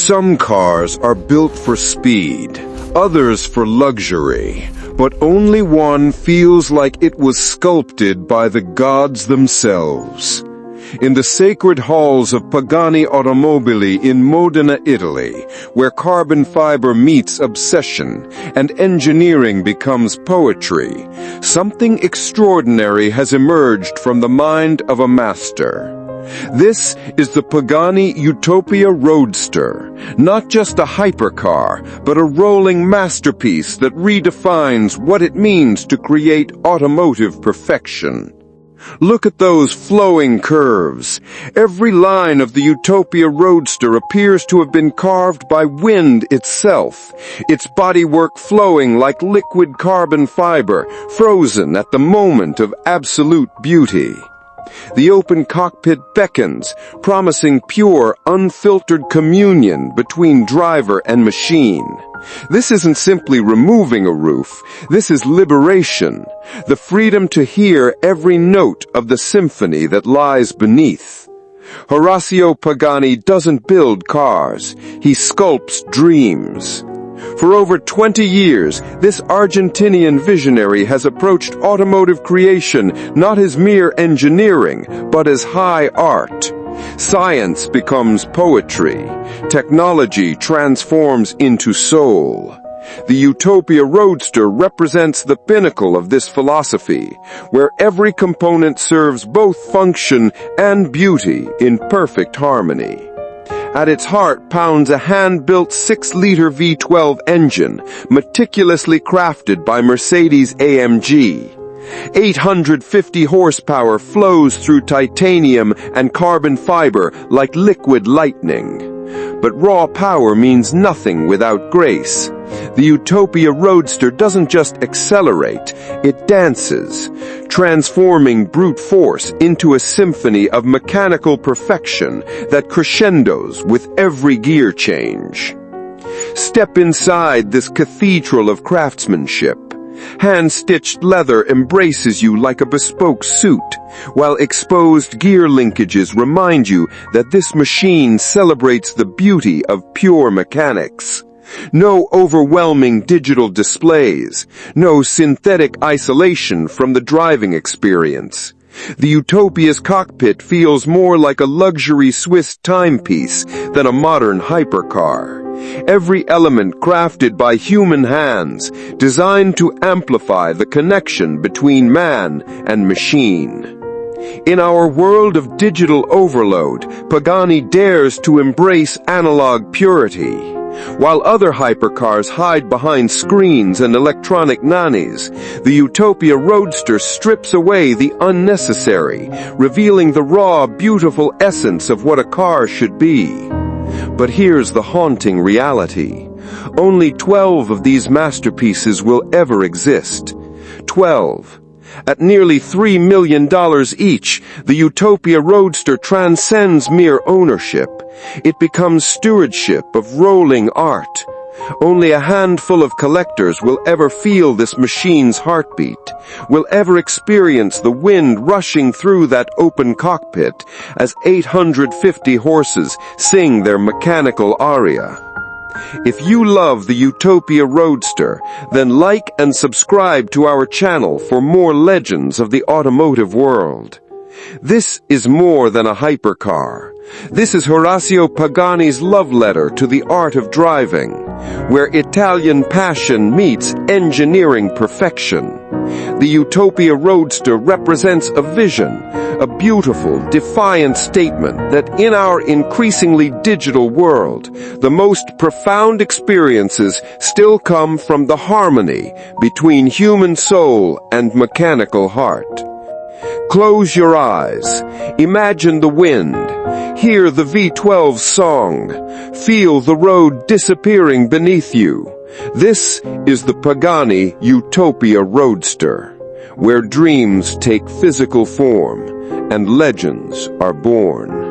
Some cars are built for speed, others for luxury, but only one feels like it was sculpted by the gods themselves. In the sacred halls of Pagani Automobili in Modena, Italy, where carbon fiber meets obsession and engineering becomes poetry, something extraordinary has emerged from the mind of a master. This is the Pagani Utopia Roadster, not just a hypercar, but a rolling masterpiece that redefines what it means to create automotive perfection. Look at those flowing curves. Every line of the Utopia Roadster appears to have been carved by wind itself, its bodywork flowing like liquid carbon fiber, frozen at the moment of absolute beauty. The open cockpit beckons, promising pure, unfiltered communion between driver and machine. This isn't simply removing a roof, this is liberation, the freedom to hear every note of the symphony that lies beneath. Horacio Pagani doesn't build cars, he sculpts dreams. For over 20 years, this Argentinian visionary has approached automotive creation not as mere engineering, but as high art. Science becomes poetry. Technology transforms into soul. The Utopia Roadster represents the pinnacle of this philosophy, where every component serves both function and beauty in perfect harmony. At its heart pounds a hand-built 6-liter V12 engine, meticulously crafted by Mercedes AMG. 850 horsepower flows through titanium and carbon fiber like liquid lightning. But raw power means nothing without grace. The Utopia Roadster doesn't just accelerate, it dances, transforming brute force into a symphony of mechanical perfection that crescendos with every gear change. Step inside this cathedral of craftsmanship. Hand-stitched leather embraces you like a bespoke suit, while exposed gear linkages remind you that this machine celebrates the beauty of pure mechanics. No overwhelming digital displays, no synthetic isolation from the driving experience. The Utopia's cockpit feels more like a luxury Swiss timepiece than a modern hypercar. Every element crafted by human hands, designed to amplify the connection between man and machine. In our world of digital overload, Pagani dares to embrace analog purity. While other hypercars hide behind screens and electronic nannies, the Utopia Roadster strips away the unnecessary, revealing the raw, beautiful essence of what a car should be. But here's the haunting reality. Only 12 of these masterpieces will ever exist. 12. At nearly $3 million each, the Utopia Roadster transcends mere ownership. It becomes stewardship of rolling art. Only a handful of collectors will ever feel this machine's heartbeat, will ever experience the wind rushing through that open cockpit as 850 horses sing their mechanical aria. If you love the Utopia Roadster, then like and subscribe to our channel for more legends of the automotive world. This is more than a hypercar. This is Horacio Pagani's love letter to the art of driving, where Italian passion meets engineering perfection. The Utopia Roadster represents a vision, a beautiful, defiant statement that in our increasingly digital world, the most profound experiences still come from the harmony between human soul and mechanical heart. Close your eyes, imagine the wind, hear the V12's song, feel the road disappearing beneath you. This is the Pagani Utopia Roadster, where dreams take physical form and legends are born.